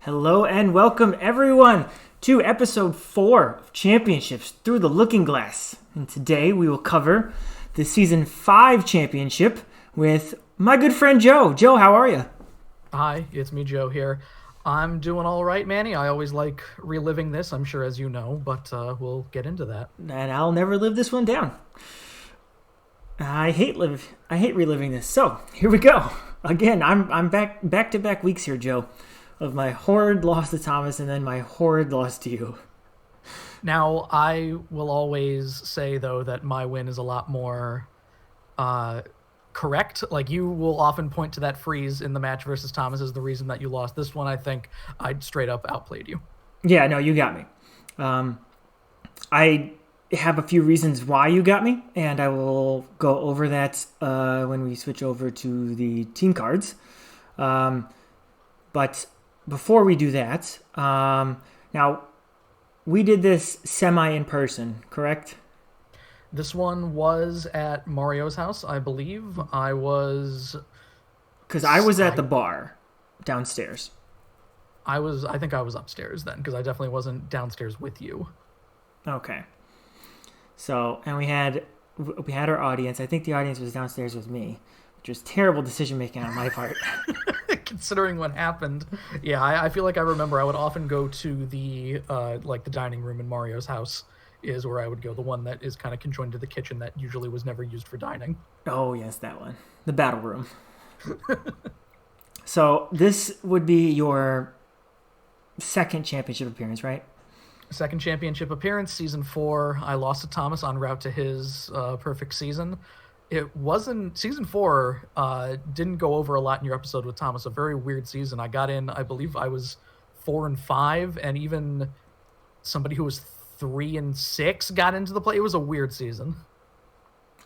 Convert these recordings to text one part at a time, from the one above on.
Hello and welcome everyone to episode 4 of Championships Through the Looking Glass. And today we will cover the season 5 championship with my good friend Joe. Joe, how are you? Hi, it's me, Joe, here. I'm doing all right, Manny. I always like reliving this, I'm sure, as you know, but we'll get into that. And I'll never live this one down. I hate reliving this. So here we go. Again, I'm back to back weeks here, Joe, of my horrid loss to Thomas and then my horrid loss to you. Now, I will always say, though, that my win is a lot more correct. Like, you will often point to that freeze in the match versus Thomas as the reason that you lost. This one, I think I straight up outplayed you. Yeah, no, you got me. I have a few reasons why you got me, and I will go over that when we switch over to the team cards. But before we do that, now we did this semi in person, correct? This one was at Mario's house, I believe. I Because I was at the bar downstairs. I think I was upstairs then, because I definitely wasn't downstairs with you. Okay. So, and we had our audience. I think the audience was downstairs with me, which was terrible decision making on my part. Considering what happened. Yeah, I feel like I remember I would often go to the the dining room in Mario's house is where I would go, the one that is kind of conjoined to the kitchen that usually was never used for dining. Oh, yes, that one. The battle room. So this would be your second championship appearance, right? Second championship appearance, season 4. I lost to Thomas en route to his perfect season. It wasn't season 4. Didn't go over a lot in your episode with Thomas. A very weird season. I got in. I believe I was 4 and 5, and even somebody who was 3 and 6 got into the play. It was a weird season.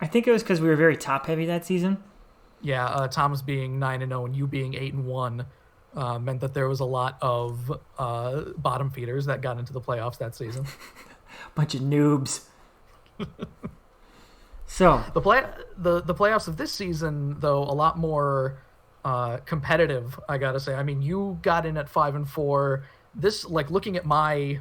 I think it was because we were very top heavy that season. Yeah, Thomas being 9 and 0 and you being 8 and 1 meant that there was a lot of bottom feeders that got into the playoffs that season. Bunch of noobs. So the playoffs of this season, though, a lot more competitive, I gotta say. I mean, you got in at 5 and 4. This, like, looking at my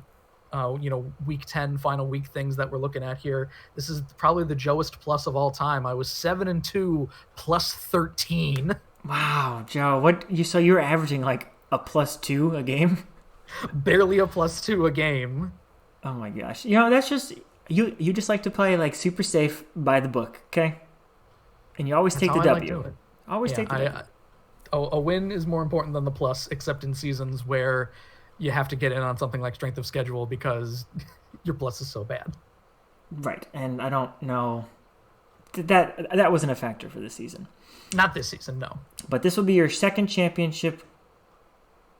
week 10 final week things that we're looking at here, this is probably the Joeist plus of all time. I was 7 and 2 plus 13. Wow, Joe, so you were averaging like a +2 a game? Barely a +2 a game. Oh my gosh. That's just you just like to play like super safe by the book, okay? And you always take the W. Always take the W. A win is more important than the plus, except in seasons where you have to get in on something like strength of schedule because your plus is so bad. Right, and I don't know that wasn't a factor for this season. Not this season, no. But this will be your second championship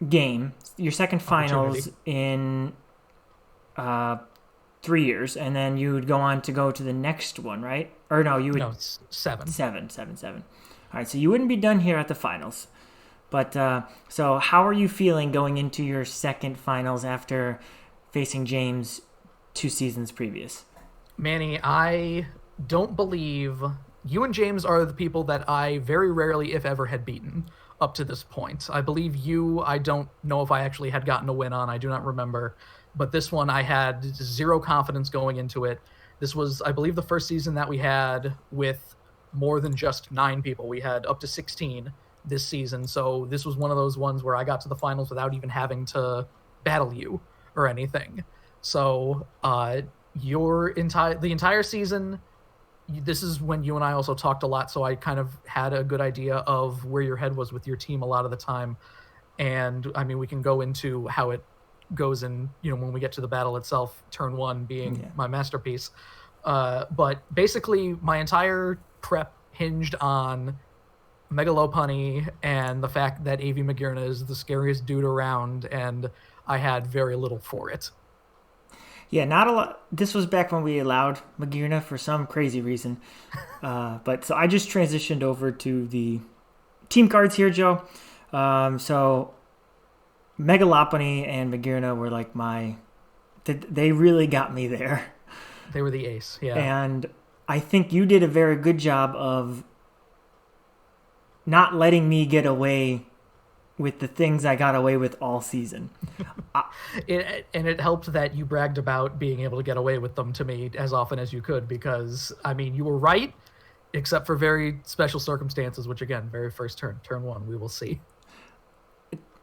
game, your second finals in 3 years, and then you would go on to go to the next one, right? Or no, you would... No, it's 7. 7. All right, so you wouldn't be done here at the finals. But, so how are you feeling going into your second finals after facing James 2 seasons previous? Manny, I don't believe... You and James are the people that I very rarely, if ever, had beaten up to this point. I believe you, I don't know if I actually had gotten a win on. I do not remember. But this one, I had zero confidence going into it. This was, I believe, the first season that we had with more than just 9 people. We had up to 16 this season. So this was one of those ones where I got to the finals without even having to battle you or anything. So the entire season... This is when you and I also talked a lot, so I kind of had a good idea of where your head was with your team a lot of the time. And, I mean, we can go into how it goes in, when we get to the battle itself, turn 1 being my masterpiece. But basically, my entire prep hinged on Megalopunny and the fact that A.V. Magirna is the scariest dude around, and I had very little for it. Yeah, not a lot. This was back when we allowed Magirna for some crazy reason. But so I just transitioned over to the team cards here, Joe. So Megalopony and Magirna were like they really got me there. They were the ace, yeah. And I think you did a very good job of not letting me get away with the things I got away with all season. It helped that you bragged about being able to get away with them to me as often as you could, because, I mean, you were right, except for very special circumstances, which, again, very first turn one, we will see.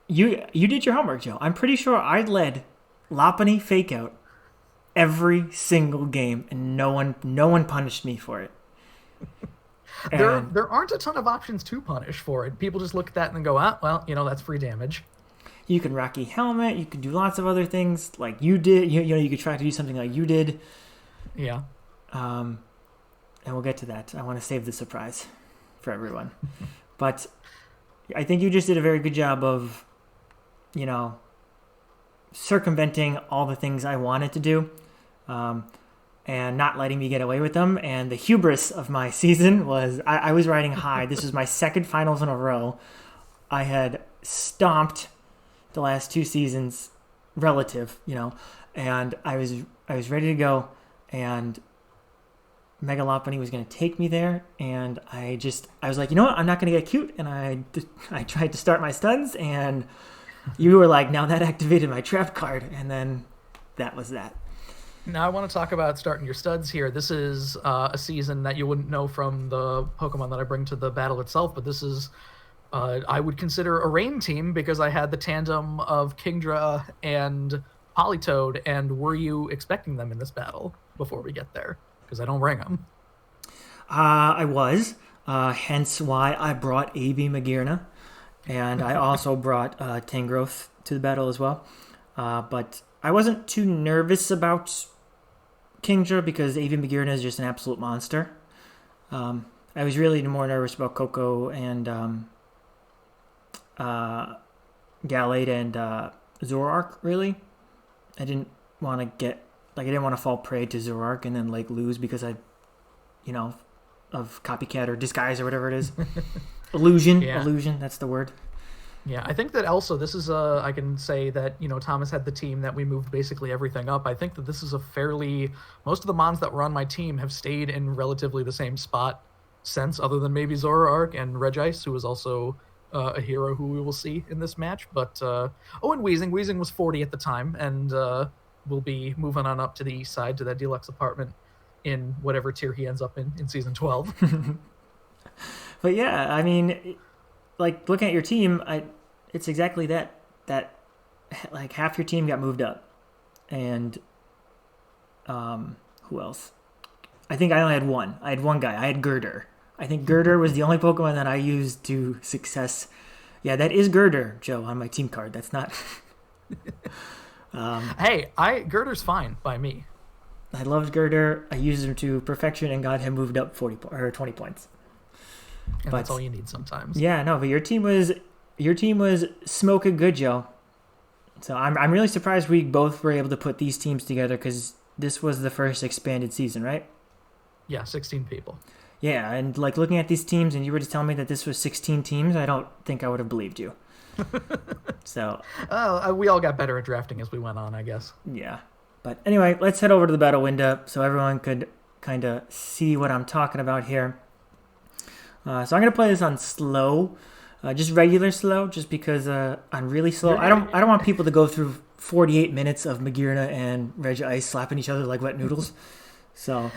You did your homework, Joe. I'm pretty sure I led Lopunny fake out every single game, and no one punished me for it. There aren't a ton of options to punish for it. People just look at that and go, well, that's free damage. You can Rocky Helmet. You can do lots of other things like you did. You could try to do something like you did. Yeah. And we'll get to that. I want to save the surprise for everyone. But I think you just did a very good job of, circumventing all the things I wanted to do. And not letting me get away with them. And the hubris of my season was I was riding high. This was my second finals in a row. I had stomped the last 2 seasons relative, and I was ready to go, and Mega Lopunny was going to take me there, and I was like, you know what, I'm not going to get cute, and I tried to start my stuns, and you were like, now that activated my trap card, and then that was that. Now I want to talk about starting your studs here. This is a season that you wouldn't know from the Pokemon that I bring to the battle itself, but this is, I would consider a rain team, because I had the tandem of Kingdra and Politoed, and were you expecting them in this battle before we get there? Because I don't bring them. I was, hence why I brought A.V. Magearna, and I also brought Tangrowth to the battle as well. But I wasn't too nervous about Kingdra because A.V. Magearna is just an absolute monster. I was really more nervous about Coco and Gallade and Zoroark, really. I didn't want to fall prey to Zoroark and then lose because of copycat or disguise or whatever it is. Illusion, that's the word. Yeah, I think that also this is I can say that, Thomas had the team that we moved basically everything up. I think that this is most of the mons that were on my team have stayed in relatively the same spot since, other than maybe Zoroark and Regice, who was also a hero who we will see in this match. But, and Weezing. Weezing was 40 at the time, and will be moving on up to the east side to that deluxe apartment in whatever tier he ends up in Season 12. But yeah, I mean, looking at your team, it's exactly that half your team got moved up. And who else? I think I only had one. I had one guy. I had Girder. I think Girder was the only Pokemon that I used to success. Yeah, that is Girder, Joe, on my team card. That's not... Hey, Girder's fine by me. I loved Girder. I used him to perfection and got him moved up 20 points. And that's all you need sometimes. Yeah, no, but your team was smoking good, Joe. So I'm really surprised we both were able to put these teams together, because this was the first expanded season, right? Yeah, 16 people. Yeah, and looking at these teams, and you were to tell me that this was 16 teams, I don't think I would have believed you. So. We all got better at drafting as we went on, I guess. Yeah, but anyway, let's head over to the battle window so everyone could kind of see what I'm talking about here. So I'm gonna play this on slow, just regular slow, just because I'm really slow. I don't want people to go through 48 minutes of Magearna and Regice slapping each other like wet noodles. So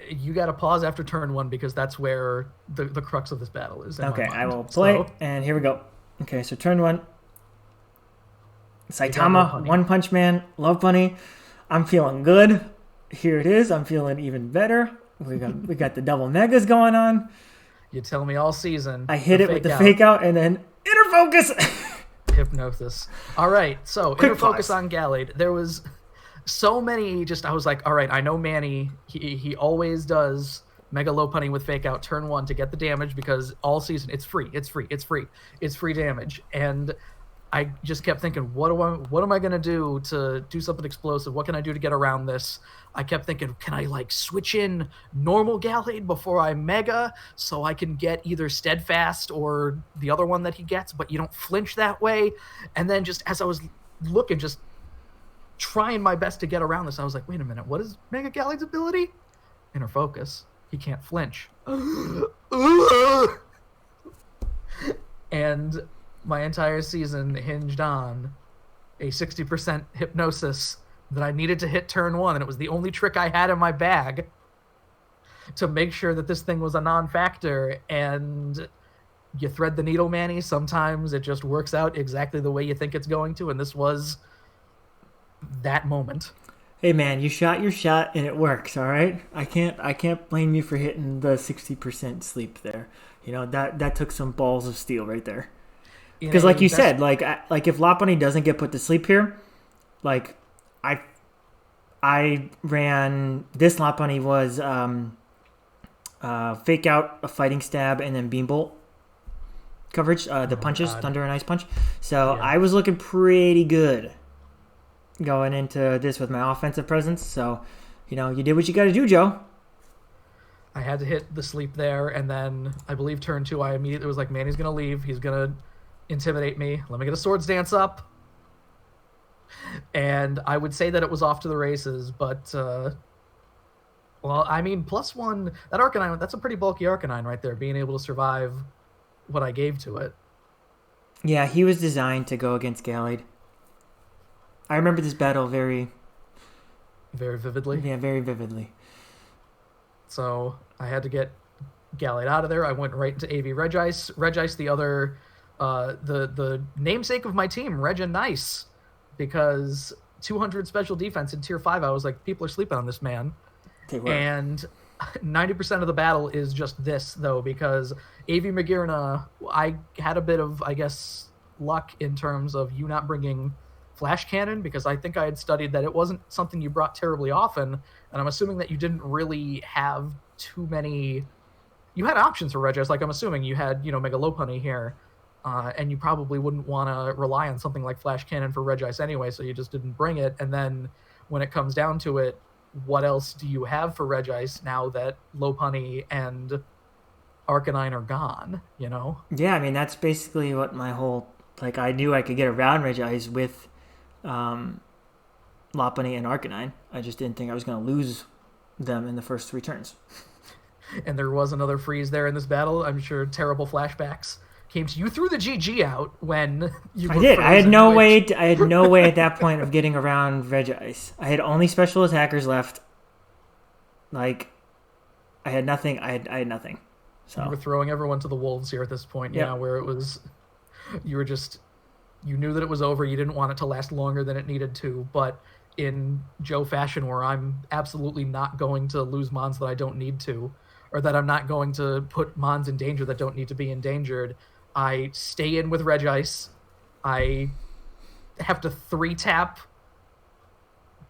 you got to pause after turn one, because that's where the crux of this battle is. Okay, I will play, and here we go. Okay, so turn one. Saitama, One Punch Man, Lopunny. I'm feeling good. Here it is. I'm feeling even better. We got the double megas going on. You tell me all season. I hit it with the fake out and then inner focus. Hypnosis. All right, so Quick inner focus on Gallade. There was so many. I was like, all right, I know Manny. He always does Mega Lopunny with fake out turn one to get the damage, because all season it's free damage. And I just kept thinking, what am I gonna do to do something explosive? What can I do to get around this? I kept thinking, can I switch in normal Gallade before I Mega, so I can get either Steadfast or the other one that he gets, but you don't flinch that way? And then just as I was looking, just trying my best to get around this, I was like, wait a minute, what is Mega Gallade's ability? Inner focus. He can't flinch. And my entire season hinged on a 60% hypnosis that I needed to hit turn one, and it was the only trick I had in my bag to make sure that this thing was a non-factor. And you thread the needle, Manny. Sometimes it just works out exactly the way you think it's going to, and this was that moment. Hey man, you shot your shot and it works. All right, I can't blame you for hitting the 60% sleep there. That took some balls of steel right there. In Because like a you best, said, like if Lopunny doesn't get put to sleep here, like I I ran this Lopunny was fake out, a fighting stab, and then beam bolt coverage. The oh punches, god, thunder and ice punch. So yeah, I was looking pretty good going into this with my offensive presence. So, you did what you got to do, Joe. I had to hit the sleep there, and then I believe turn two, I immediately was like, Manny's gonna leave. He's gonna intimidate me. Let me get a swords dance up. And I would say that it was off to the races, but well, I mean, plus one, that Arcanine, that's a pretty bulky Arcanine right there, being able to survive what I gave to it. Yeah, he was designed to go against Gallade. I remember this battle Very vividly. very vividly. So I had to get Gallade out of there. I went right into AV Regice. Regice, the other, the namesake of my team, Reg and Nice, because 200 special defense in tier 5, I was like, people are sleeping on this man. They were. And 90% of the battle is just this, though, because AV Magirna, I had a bit of, I guess, luck in terms of you not bringing Flash Cannon, because I think I had studied that it wasn't something you brought terribly often, and I'm assuming that you didn't really have too many. You had options for Regis, like I'm assuming you had, Mega Lopunny here, and you probably wouldn't want to rely on something like Flash Cannon for Regis anyway, so you just didn't bring it. And then when it comes down to it, what else do you have for Regis now that Lopunny and Arcanine are gone, Yeah, I mean that's basically what my whole I knew I could get around Regice with Lopunny and Arcanine. I just didn't think I was going to lose them in the first 3 turns. And there was another freeze there in this battle. I'm sure terrible flashbacks came to you. Threw the GG out when you. I did. I had no way. I had no way at that point of getting around Regice. I had only special attackers left. I had nothing. I had nothing. So you were throwing everyone to the wolves here at this point. Yep. Yeah, where it was, you knew that it was over. You didn't want it to last longer than it needed to, but in Joe fashion, where I'm absolutely not going to lose Mons that I don't need to, or that I'm not going to put Mons in danger that don't need to be endangered, I stay in with Regice. I have to 3-tap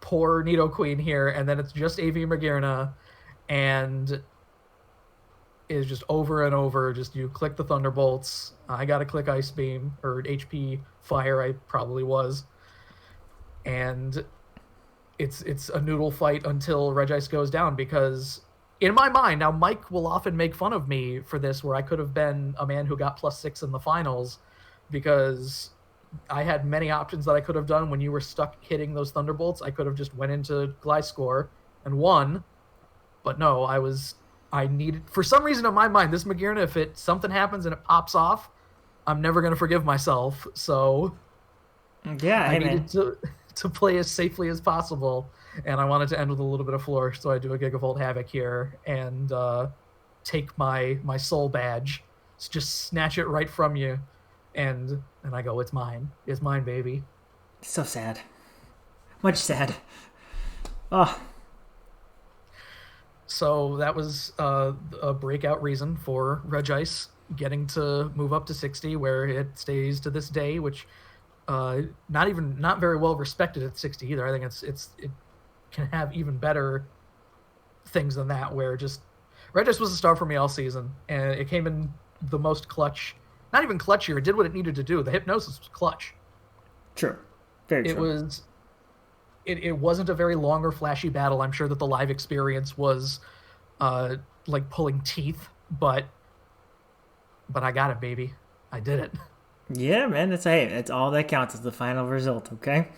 poor Nidoqueen here, and then it's just AV Magirna, and is just over and over. Just you click the Thunderbolts. I got to click Ice Beam, or HP Fire, I probably was. And it's a noodle fight until Regice goes down, because in my mind, now Mike will often make fun of me for this, where I could have been a man who got +6 in the finals, because I had many options that I could have done when you were stuck hitting those Thunderbolts. I could have just went into Gliscor and won, but no, I needed, for some reason in my mind, this Magirna, if something happens and it pops off, I'm never going to forgive myself, so yeah, I hey, needed man. to play as safely as possible, and I wanted to end with a little bit of flourish, so I do a Gigavolt Havoc here, and take my soul badge, just snatch it right from you, and I go, it's mine, baby. So sad. Much sad. Oh, So that was a breakout reason for Regice getting to move up to 60, where it stays to this day, which not very well respected at 60 either. I think it can have even better things than that, where just Regice was a star for me all season, and it came in the most clutch. Not even clutch here. It did what it needed to do. The hypnosis was clutch. true. Very true. It was. It wasn't a very long or flashy battle. I'm sure that the live experience was like pulling teeth, but I got it, baby. I did it. Yeah, man. That's all that counts is the final result. Okay.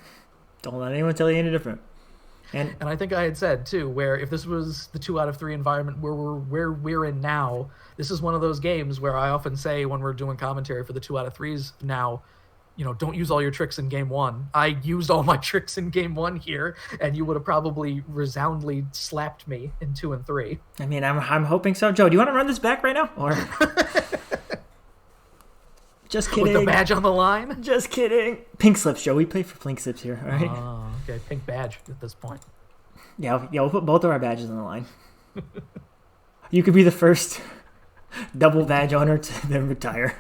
Don't let anyone tell you any different. And And I think I had said too, where if this was the 2 out of 3 environment where we're in now, this is one of those games where I often say when we're doing commentary for the 2 out of 3s now, don't use all your tricks in game one. I used all my tricks in game one here, and you would have probably resoundingly slapped me in 2 and 3. I mean, I'm hoping so. Joe, do you want to run this back right now? Or just kidding. With the badge on the line? Just kidding. Pink slips, Joe. We play for pink slips here, all right? Oh, okay. Pink badge at this point. Yeah, we'll put both of our badges on the line. You could be the first double badge owner to then retire.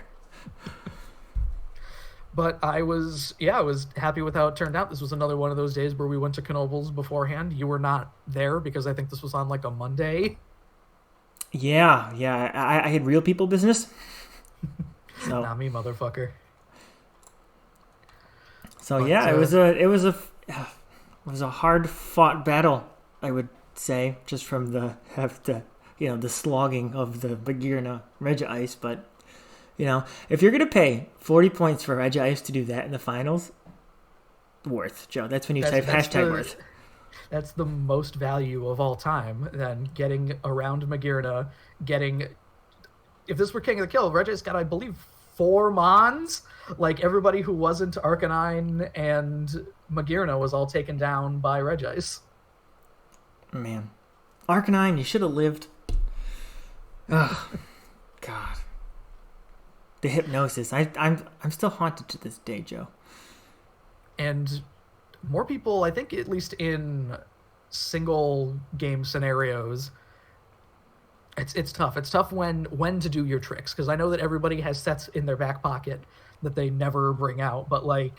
But I was happy with how it turned out. This was another one of those days where we went to Knoebels beforehand. You were not there because I think this was on like a Monday. Yeah. I had real people business. So, Not me, motherfucker. So But, yeah, it was a hard fought battle, I would say, just from the slogging of the Bagirna Regia Ice. But if you're gonna pay 40 points for Regia Ice to do that in the finals, worth, Joe. That's when you type hashtag worth. That's the most value of all time. Then getting around Magirna, if this were King of the Kill, Regia's got, I believe, 4 Mons. Like, everybody who wasn't Arcanine and Magirna was all taken down by Regice. Man. Arcanine, you should have lived. Ugh. God. The hypnosis. I'm still haunted to this day, Joe. And more people, I think, at least in single game scenarios, it's tough. It's tough when to do your tricks, because I know that everybody has sets in their back pocket that they never bring out. But like,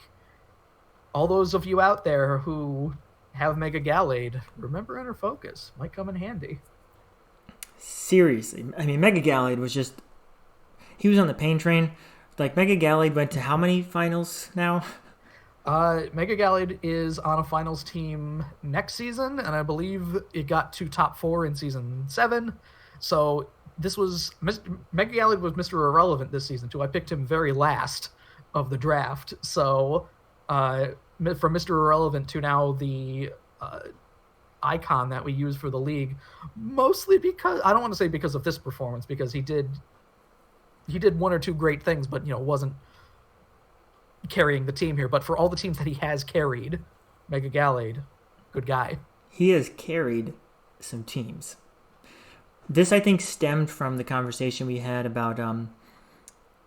all those of you out there who have Mega Gallade, remember Inner Focus might come in handy. Seriously, I mean, Mega Gallade was just, he was on the pain train. Like, Mega Gallade went to how many finals now? Mega Gallade is on a finals team next season, and I believe it got to top 4 in season 7. So this was Mega Gallade was Mr. Irrelevant this season too. I picked him very last of the draft. So from Mr. Irrelevant to now the icon that we use for the league, mostly because, I don't want to say because of this performance, because he did 1 or 2 great things, but wasn't carrying the team here. But for all the teams that he has carried, Mega Gallade, good guy. He has carried some teams. This, I think, stemmed from the conversation we had about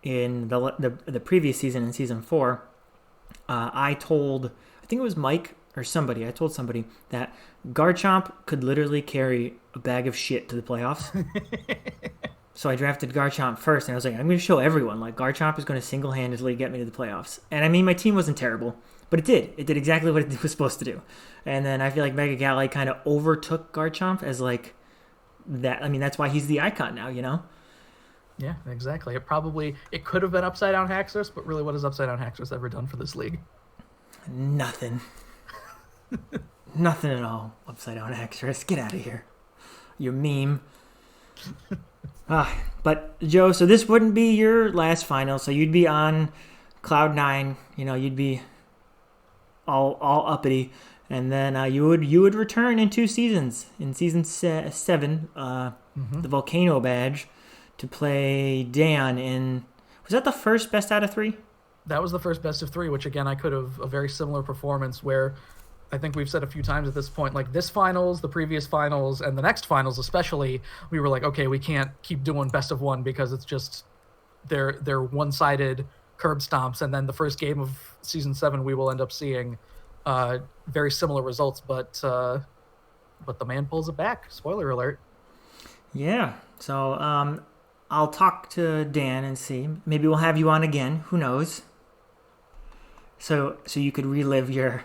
in the previous season, in season 4. I think it was Mike or somebody. I told somebody that Garchomp could literally carry a bag of shit to the playoffs. So I drafted Garchomp first, and I was like, I'm going to show everyone, like, Garchomp is going to single-handedly get me to the playoffs. And I mean, my team wasn't terrible, but it did. It did exactly what it was supposed to do. And then I feel like Mega Gallade kind of overtook Garchomp as, like, that. I mean, that's why he's the icon now, Yeah, exactly. It could have been Upside Down Haxorus, but really, what has Upside Down Haxorus ever done for this league? Nothing. Nothing at all, Upside Down Haxorus. Get out of here. You meme. But Joe, so this wouldn't be your last final, so you'd be on cloud 9. You'd be all uppity, and then you would return in 2 seasons. In season 7, the Volcano badge, to play Dan in. Was that the first best out of 3? That was the first best of 3, which again I could have a very similar performance where. I think we've said a few times at this point, like this finals, the previous finals, and the next finals especially, we were like, okay, we can't keep doing best of 1 because it's just they're one-sided curb stomps, and then the first game of season 7 we will end up seeing very similar results, but the man pulls it back. Spoiler alert. Yeah. So I'll talk to Dan and see. Maybe we'll have you on again. Who knows? So you could relive your.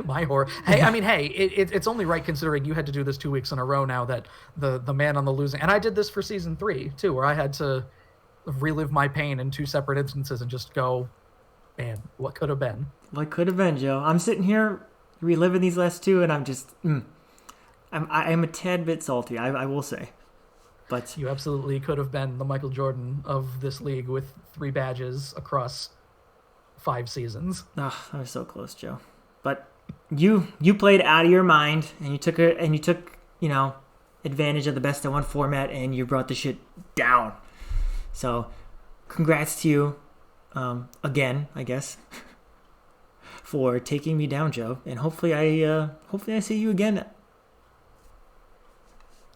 My horror. Hey, I mean, it's only right considering you had to do this 2 weeks in a row now that the man on the losing, and I did this for season 3 too, where I had to relive my pain in 2 separate instances and just go, man, what could have been? What could have been, Joe? I'm sitting here reliving these last 2, and I'm just, I'm a tad bit salty, I will say. But you absolutely could have been the Michael Jordan of this league with 3 badges across 5 seasons. I was so close, Joe. But you played out of your mind, and you took advantage of the best of one format, and you brought the shit down. So, congrats to you, again, I guess, for taking me down, Joe. And hopefully I see you again.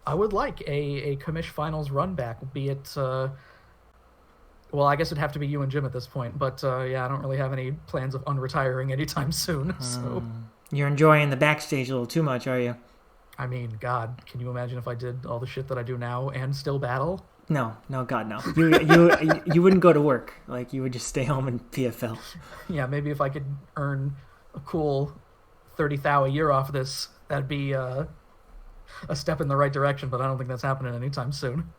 I would like a commish finals run back, be it. Well, I guess it'd have to be you and Jim at this point, but yeah, I don't really have any plans of unretiring anytime soon. So, You're enjoying the backstage a little too much, are you? I mean, God, can you imagine if I did all the shit that I do now and still battle? No, God, no. You wouldn't go to work. Like, you would just stay home and PFL. Yeah, maybe if I could earn a cool 30,000 a year off this, that'd be a step in the right direction. But I don't think that's happening anytime soon.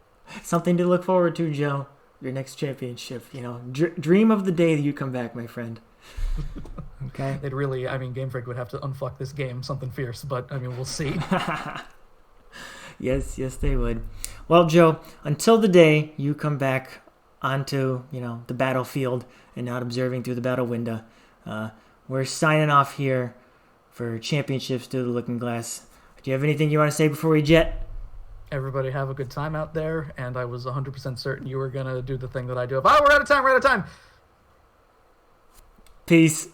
Something to look forward to, Joe. Your next championship. Dream of the day that you come back, my friend. Okay. They'd really, I mean, Game Freak would have to unfuck this game something fierce, but I mean, we'll see. Yes, they would. Well, Joe, until the day you come back onto, the battlefield and not observing through the battle window, we're signing off here for championships through the looking glass. Do you have anything you want to say before we jet? Everybody have a good time out there, and I was 100% certain you were going to do the thing that I do. Oh, we're out of time. Peace.